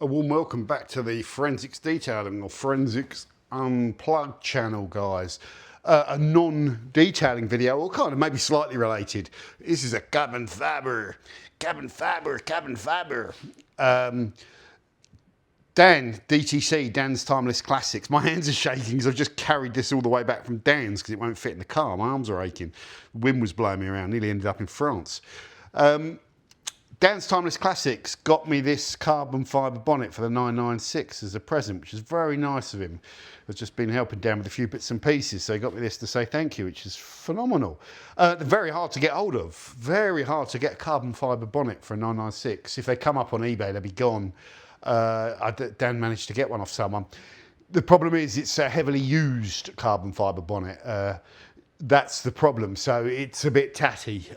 A warm welcome back to the Forensics Detailing or Forensics Unplugged channel, guys. A non-detailing video, or kind of maybe slightly related. This is a cabin fibre. Dan, DTC, Dan's Timeless Classics. My hands are shaking because I've just carried this all the way back from Dan's because it won't fit in the car. My arms are aching. The wind was blowing me around. Nearly ended up in France. Dan's Timeless Classics got me this carbon fibre bonnet for the 996 as a present, which is very nice of him. I've just been helping Dan with a few bits and pieces, so he got me this to say thank you, which is phenomenal. They're very hard to get hold of. Very hard to get a carbon fibre bonnet for a 996. If they come up on eBay, they'll be gone. Dan managed to get one off someone. The problem is it's a heavily used carbon fibre bonnet. That's the problem, so it's a bit tatty.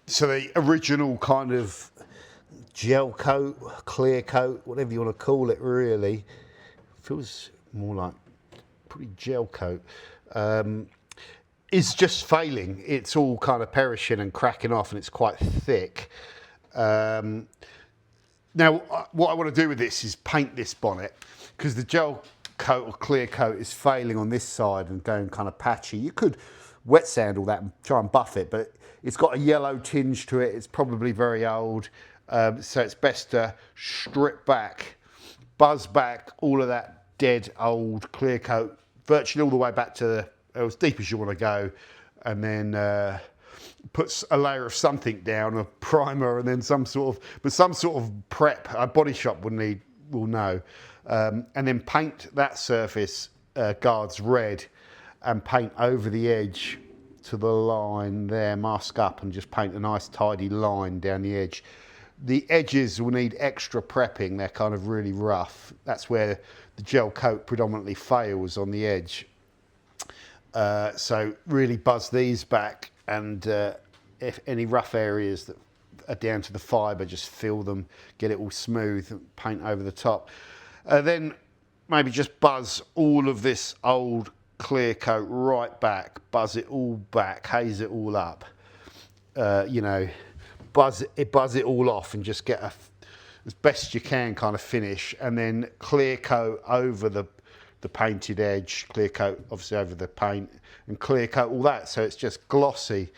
So the original kind of gel coat, clear coat, whatever you want to call it, really feels more like pretty gel coat, is just failing. It's all kind of perishing and cracking off, and it's quite thick. Now, what I want to do with this is paint this bonnet, because the gel coat or clear coat is failing on this side and going kind of patchy. You could wet sand all that and try and buff it, but it's got a yellow tinge to it. It's probably very old, so it's best to strip back, buzz back all of that dead old clear coat, virtually all the way back to as deep as you want to go, and then put a layer of something down, a primer, and then some sort of prep. A body shop will know, and then paint that surface guards red, and paint over the edge to the line there, mask up, and just paint a nice tidy line down the edge. The edges will need extra prepping. They're kind of really rough. That's where the gel coat predominantly fails, on the edge. So really buzz these back, and if any rough areas that are down to the fibre, just fill them, get it all smooth, and paint over the top. Then maybe just buzz all of this old clear coat right back, buzz it all back, haze it all up, buzz it all off, and just get as best you can kind of finish, and then clear coat over the painted edge, clear coat obviously over the paint, and clear coat all that so it's just glossy.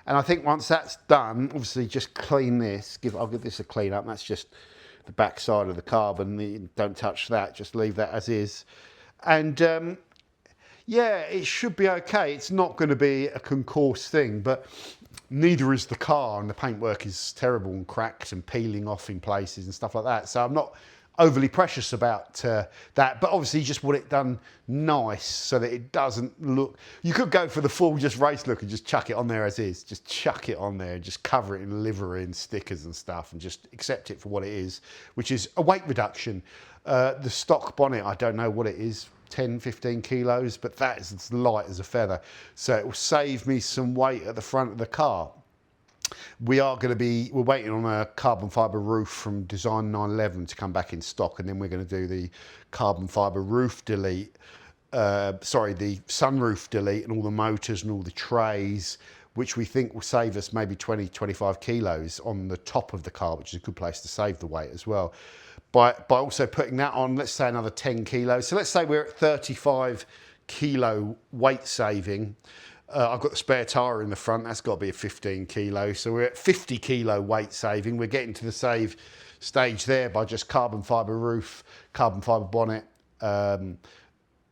And I think once that's done, obviously just clean this, I'll give this a clean up. That's just the back side of the carbon. Don't touch that, just leave that as is. And yeah, it should be okay. It's not going to be a concourse thing, but neither is the car, and the paintwork is terrible and cracked and peeling off in places and stuff like that. So I'm not overly precious about that, but obviously you just want it done nice so that it doesn't look. You could go for the full just race look and just chuck it on there as is. Just chuck it on there and just cover it in livery and stickers and stuff, and just accept it for what it is, which is a weight reduction. The stock bonnet, I don't know what it is, 10, 15 kilos, but that is as light as a feather. So it will save me some weight at the front of the car. We're waiting on a carbon fibre roof from Design 911 to come back in stock, and then we're going to do the carbon fibre roof delete, the sunroof delete, and all the motors and all the trays, which we think will save us maybe 20, 25 kilos on the top of the car, which is a good place to save the weight as well. By also putting that on, let's say another 10 kilos. So let's say we're at 35 kilo weight saving. I've got the spare tyre in the front, that's got to be a 15 kilo. So we're at 50 kilo weight saving. We're getting to the save stage there by just carbon fibre roof, carbon fibre bonnet,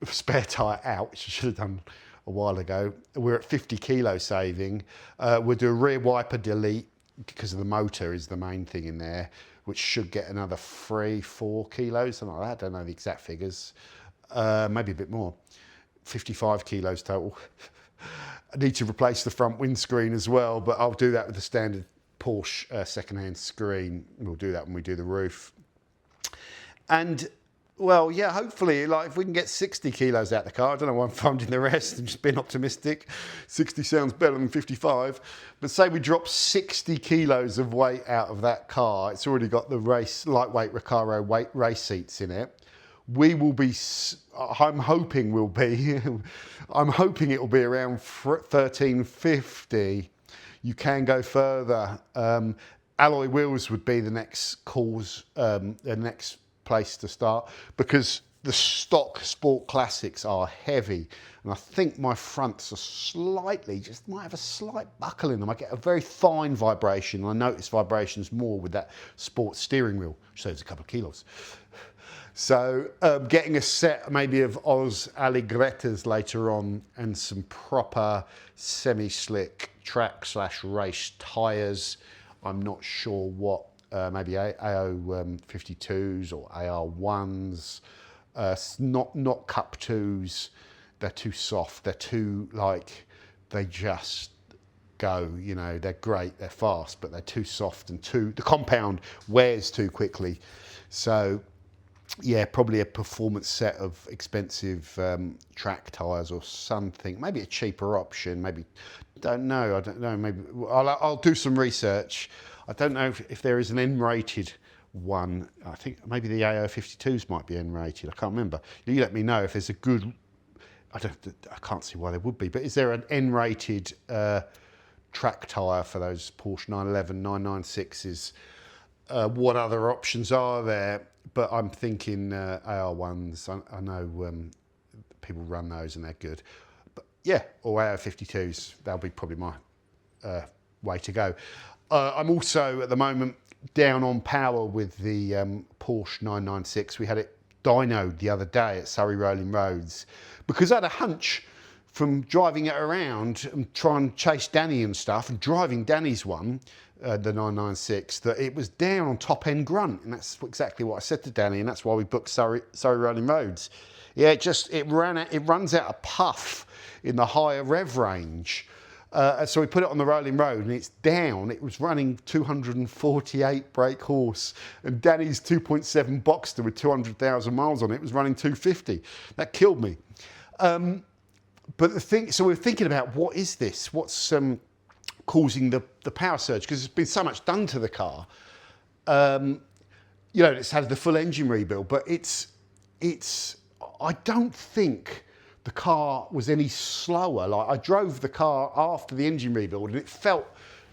spare tyre out, which I should have done a while ago. We're at 50 kilo saving. We'll do a rear wiper delete, because of the motor is the main thing in there, which should get another 3-4 kilos, something like that. I don't know the exact figures. Maybe a bit more. 55 kilos total. I need to replace the front windscreen as well, but I'll do that with the standard Porsche second-hand screen. We'll do that when we do the roof. And, well, yeah, hopefully, like, if we can get 60 kilos out of the car, I don't know why I'm funding the rest and just being optimistic. 60 sounds better than 55. But say we drop 60 kilos of weight out of that car. It's already got the lightweight Recaro race seats in it. I'm hoping it'll be around 1350. You can go further. alloy wheels would be the next the next place to start, because the stock Sport Classics are heavy, and I think my fronts are just might have a slight buckle in them. I get a very fine vibration. I notice vibrations more with that Sport steering wheel, which saves a couple of kilos. So getting a set maybe of Oz Allegrettas later on, and some proper semi-slick track/race tyres. I'm not sure what, maybe AO 52s or AR1s, not Cup 2s. They're too soft. They're too, they just go, they're great, they're fast, but they're too soft, and the compound wears too quickly. So yeah, probably a performance set of expensive track tyres or something. Maybe a cheaper option. Maybe, I don't know. Maybe I'll do some research. I don't know if there is an N-rated one. I think maybe the AO52s might be N-rated. I can't remember. You let me know if there's a good. I can't see why there would be. But is there an N-rated track tyre for those Porsche 911, 996s? What other options are there? But I'm thinking AR1s. I know people run those and they're good. But yeah, or AR52s. That'll be probably my way to go. I'm also at the moment down on PoWa with the Porsche 996. We had it dynoed the other day at Surrey Rolling Roads, because I had a hunch from driving it around and trying to chase Danny and stuff, and driving Danny's one, the 996, that it was down on top end grunt, and that's exactly what I said to Danny, and that's why we booked Surrey Rolling Roads. Yeah, it runs out of puff in the higher rev range. So we put it on the rolling road, and it's down. It was running 248 brake horse, and Danny's 2.7 Boxster with 200,000 miles on it was running 250. That killed me. But so we're thinking about, what is this? What's causing the power surge? Because there's been so much done to the car. It's had the full engine rebuild, but I don't think the car was any slower. Like, I drove the car after the engine rebuild, and it felt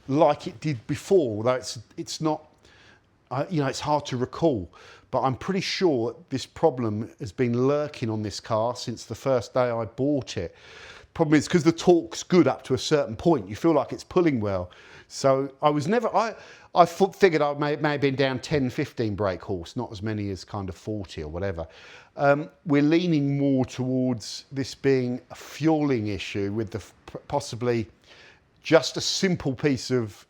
like it did before, although it's not, it's hard to recall. But I'm pretty sure this problem has been lurking on this car since the first day I bought it. Problem is, because the torque's good up to a certain point, you feel like it's pulling well. So I figured I may have been down 10, 15 brake horse, not as many as kind of 40 or whatever. We're leaning more towards this being a fueling issue, with possibly just a simple piece of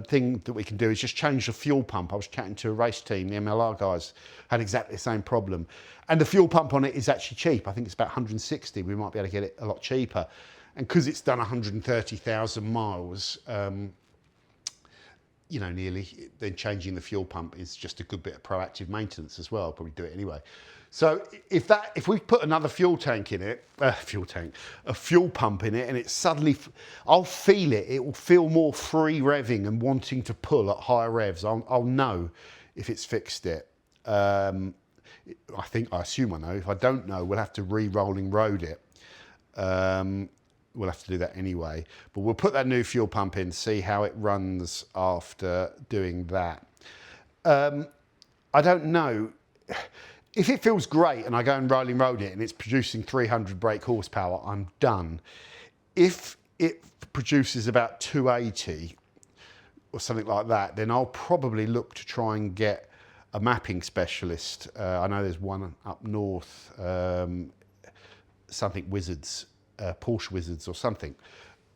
thing that we can do is just change the fuel pump. I was chatting to a race team, the MLR guys had exactly the same problem. And the fuel pump on it is actually cheap. I think it's about 160. We might be able to get it a lot cheaper. And because it's done 130,000 miles, nearly, then changing the fuel pump is just a good bit of proactive maintenance as well. I'll probably do it anyway. So if we put another fuel pump in it, and it suddenly, I'll feel it. It will feel more free revving and wanting to pull at higher revs. I'll know if it's fixed it. I assume I know. If I don't know, we'll have to re-rolling road it. We'll have to do that anyway. But we'll put that new fuel pump in, see how it runs after doing that. I don't know. If it feels great and I go and rolling road it and it's producing 300 brake horsepower, I'm done. If it produces about 280 or something like that, then I'll probably look to try and get a mapping specialist. I know there's one up north, something Wizards, Porsche Wizards or something,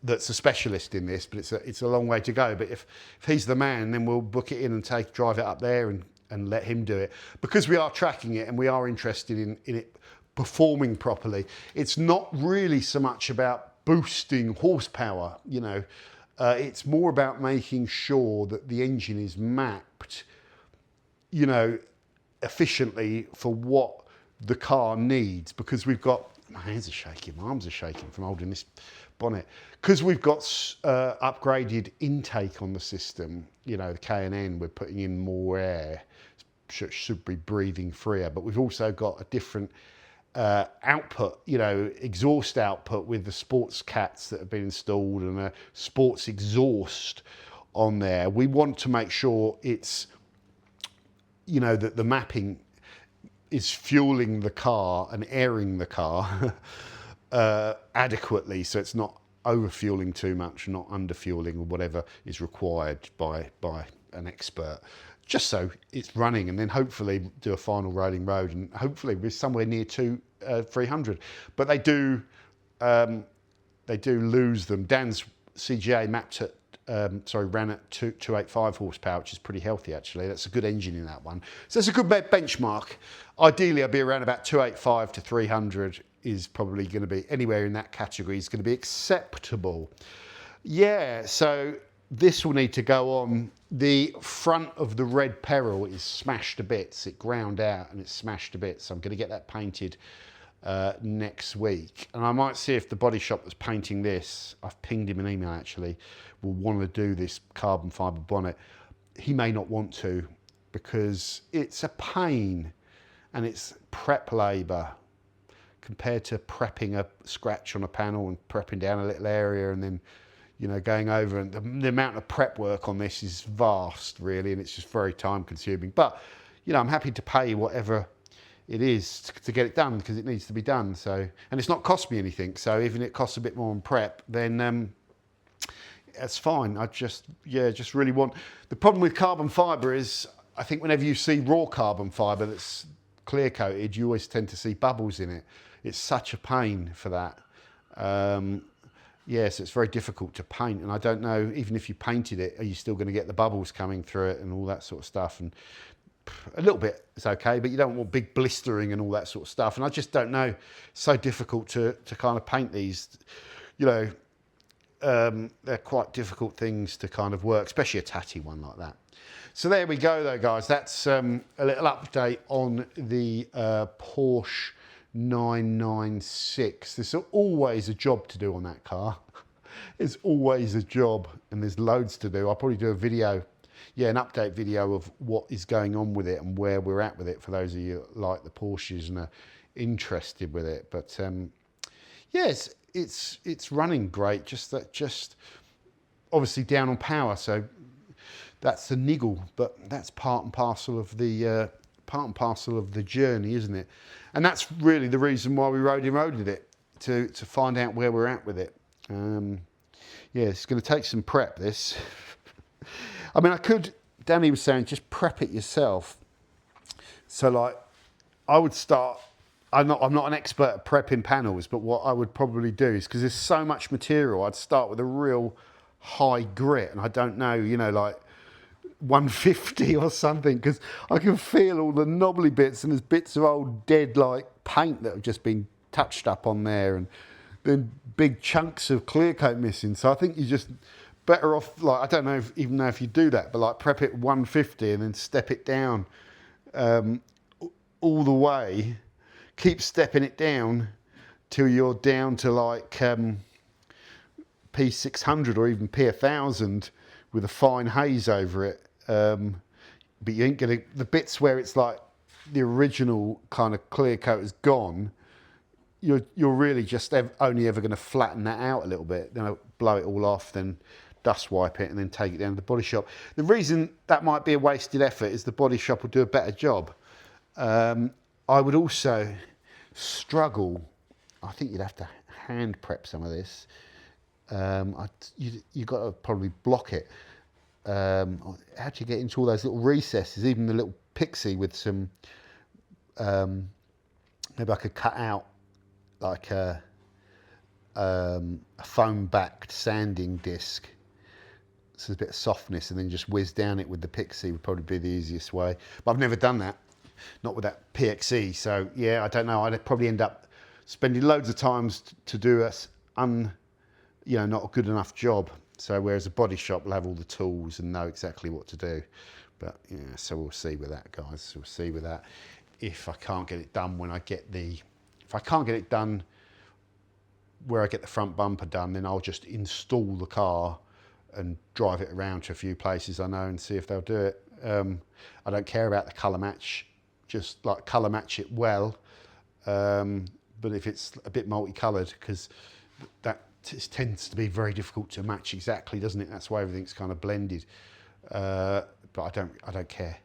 that's a specialist in this, but it's a long way to go. But if he's the man, then we'll book it in and drive it up there and let him do it, because we are tracking it and we are interested in it performing properly. It's not really so much about boosting horsepower, it's more about making sure that the engine is mapped, efficiently for what the car needs, because we've got, my hands are shaking, my arms are shaking from holding this bonnet, because we've got upgraded intake on the system, the K&N, we're putting in more air, should be breathing freer, but we've also got a different output, exhaust output with the sports cats that have been installed, and a sports exhaust on there. We want to make sure it's, you know, that the mapping is fueling the car and airing the car adequately, so it's not over fueling too much, not under fueling, or whatever is required by an expert, just so it's running, and then hopefully do a final rolling road, and hopefully we're somewhere near 300. But they do lose them. Dan's CGA mapped at ran at 285 horsepower, which is pretty healthy actually. That's a good engine in that one. So it's a good benchmark. Ideally, I'd be around about 285 to 300 is probably going to be anywhere in that category is going to be acceptable. Yeah, so this will need to go on. The front of the red Peril is smashed to bits. It ground out and it's smashed to bits. So I'm going to get that painted next week, and I might see if the body shop that's painting this, I've pinged him an email actually, will want to do this carbon fibre bonnet. He may not want to because it's a pain and it's prep labour compared to prepping a scratch on a panel and prepping down a little area and then, you know, going over, and the amount of prep work on this is vast really, and it's just very time consuming. But, you know, I'm happy to pay whatever it is to get it done because it needs to be done. So, and it's not cost me anything. So even if it costs a bit more on prep, then that's fine. I just really want. The problem with carbon fibre is, I think whenever you see raw carbon fibre that's clear coated, you always tend to see bubbles in it. It's such a pain for that. Yes, it's very difficult to paint, and I don't know, even if you painted it, are you still going to get the bubbles coming through it and all that sort of stuff? And a little bit is okay, but you don't want big blistering and all that sort of stuff. And I just don't know. It's so difficult to kind of paint these, you know, they're quite difficult things to kind of work, especially a tatty one like that. So there we go though, guys. That's a little update on the Porsche 996. There's always a job to do on that car. It's always a job, and there's loads to do. I'll probably do a video, an update video of what is going on with it and where we're at with it for those of you that like the Porsches and are interested with it. But yes, it's running great. Just obviously down on power, so that's the niggle. But that's part and parcel of the journey, isn't it? And that's really the reason why we roaded it, to find out where we're at with it. It's going to take some prep, this. I mean, Danny was saying, just prep it yourself. So like, I would start, I'm not an expert at prepping panels, but what I would probably do is, because there's so much material, I'd start with a real high grit, and I don't know, you know, like 150 or something, because I can feel all the knobbly bits, and there's bits of old dead like paint that have just been touched up on there, and then big chunks of clear coat missing. So I think you just better off, like, I don't know even know if you do that, but like prep it 150 and then step it down all the way. Keep stepping it down till you're down to like P600 or even P1000 with a fine haze over it. But you ain't gonna, the bits where it's like the original kind of clear coat is gone, you're really just only ever going to flatten that out a little bit, then blow it all off, then dust wipe it, and then take it down to the body shop. The reason that might be a wasted effort is the body shop will do a better job. I would also struggle, I think you'd have to hand prep some of this. You've got to probably block it. How do you get into all those little recesses, even the little pixie with some, maybe I could cut out like a foam-backed sanding disc, so there's a bit of softness, and then just whiz down it with the pixie would probably be the easiest way. But I've never done that, not with that PXE. So yeah, I don't know. I'd probably end up spending loads of times to do not a good enough job. So whereas a body shop will have all the tools and know exactly what to do. But yeah, so we'll see with that, guys. We'll see with that. If I can't get it done if I can't get it done where I get the front bumper done, then I'll just install the car and drive it around to a few places I know and see if they'll do it. I don't care about the colour match, just like colour match it well. But if it's a bit multicoloured, because that tends to be very difficult to match exactly, doesn't it? That's why everything's kind of blended. But I don't care.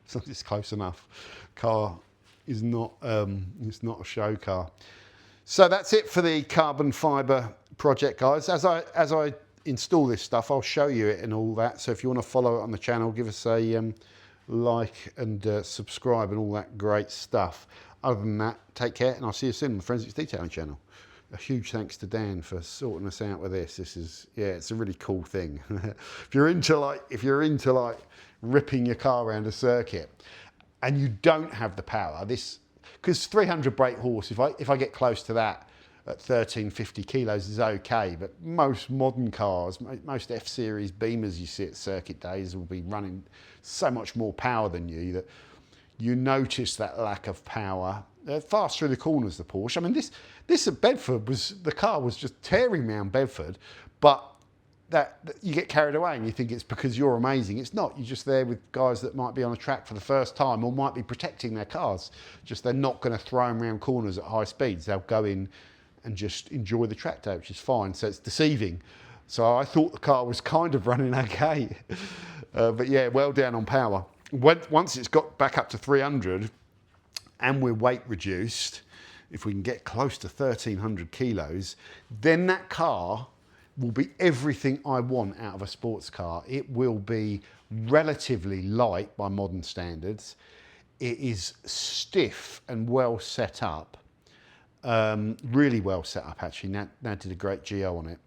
As long as it's close enough. Car is not it's not a show car. So that's it for the carbon fibre project, guys. As I install this stuff, I'll show you it and all that. So if you want to follow it on the channel, give us a like and subscribe and all that great stuff. Other than that, take care, and I'll see you soon on the Forensics Detailing channel. A huge thanks to Dan for sorting us out with this. This is, yeah, it's a really cool thing. if you're into like ripping your car around a circuit and you don't have the power, this, because 300 brake horse, if I get close to that at 1350 kilos is okay, but most modern cars, most F-Series Beamers you see at circuit days will be running so much more power than you that you notice that lack of power. Fast through the corners, the Porsche. I mean, this at Bedford the car was just tearing around Bedford, but that you get carried away and you think it's because you're amazing. It's not. You're just there with guys that might be on a track for the first time or might be protecting their cars. Just they're not going to throw them around corners at high speeds. They'll go in and just enjoy the track day, which is fine. So it's deceiving. So I thought the car was kind of running okay. But yeah, well down on power. Once it's got back up to 300 and we're weight reduced, if we can get close to 1300 kilos, then that car will be everything I want out of a sports car. It will be relatively light by modern standards. It is stiff and well set up. Really well set up, actually. Now did a great GO on it.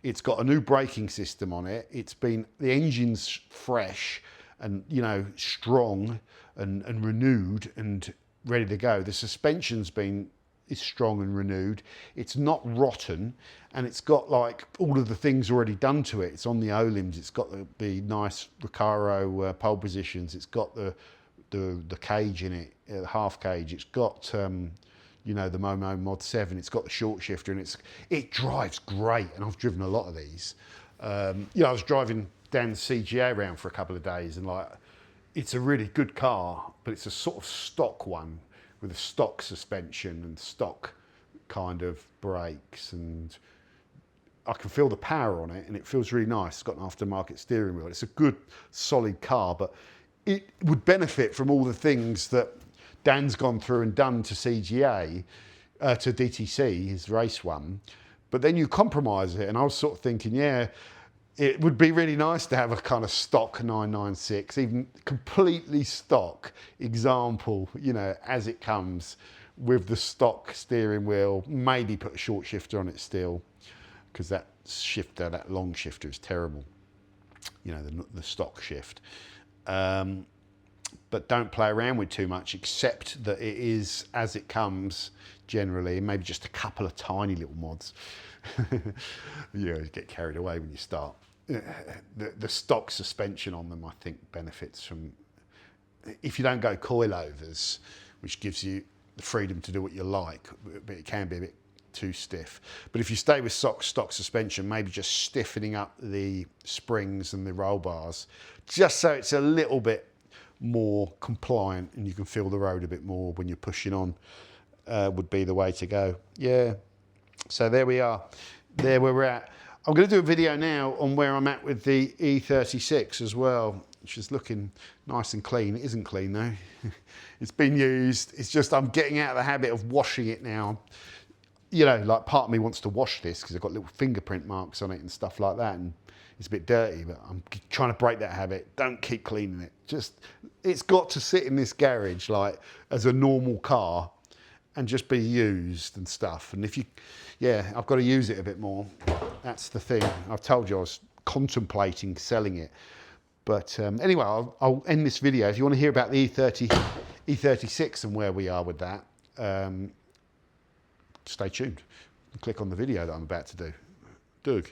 It's got a new braking system on it. The engine's fresh and, you know, strong and renewed and ready to go. The suspension's is strong and renewed. It's not rotten, and it's got like all of the things already done to it. It's on the O-limbs. It's got the nice Recaro pole positions. It's got the cage in it, the half cage. It's got you know, the Momo Mod 7. It's got the short shifter, and it drives great. And I've driven a lot of these. You know, I was driving down the CGA around for a couple of days, and like, it's a really good car, but it's a sort of stock one with a stock suspension and stock kind of brakes, and I can feel the power on it, and it feels really nice. It's got an aftermarket steering wheel. It's a good, solid car, but it would benefit from all the things that Dan's gone through and done to CGA, to DTC, his race one. But then you compromise it, and I was sort of thinking, yeah, it would be really nice to have a kind of stock 996, even completely stock example, you know, as it comes with the stock steering wheel. Maybe put a short shifter on it still, because that shifter, that long shifter, is terrible. You know, the stock shift. But don't play around with too much, except that it is as it comes generally, and maybe just a couple of tiny little mods. You know, you get carried away when you start. The stock suspension on them, I think, benefits from, if you don't go coilovers, which gives you the freedom to do what you like, but it can be a bit too stiff. But if you stay with stock suspension, maybe just stiffening up the springs and the roll bars, just so it's a little bit more compliant and you can feel the road a bit more when you're pushing on, would be the way to go. Yeah, so there we are, there where we're at. I'm going to do a video now on where I'm at with the E36 as well, which is looking nice and clean. It isn't clean though. It's been used. It's just I'm getting out of the habit of washing it now. You know, like part of me wants to wash this because I've got little fingerprint marks on it and stuff like that, and it's a bit dirty, but I'm trying to break that habit. Don't keep cleaning it. Just, it's got to sit in this garage like as a normal car and just be used and stuff. And if you, yeah, I've got to use it a bit more. That's the thing. I've told you I was contemplating selling it. But anyway, I'll end this video. If you want to hear about the E36 and where we are with that, stay tuned. Click on the video that I'm about to do. Doug.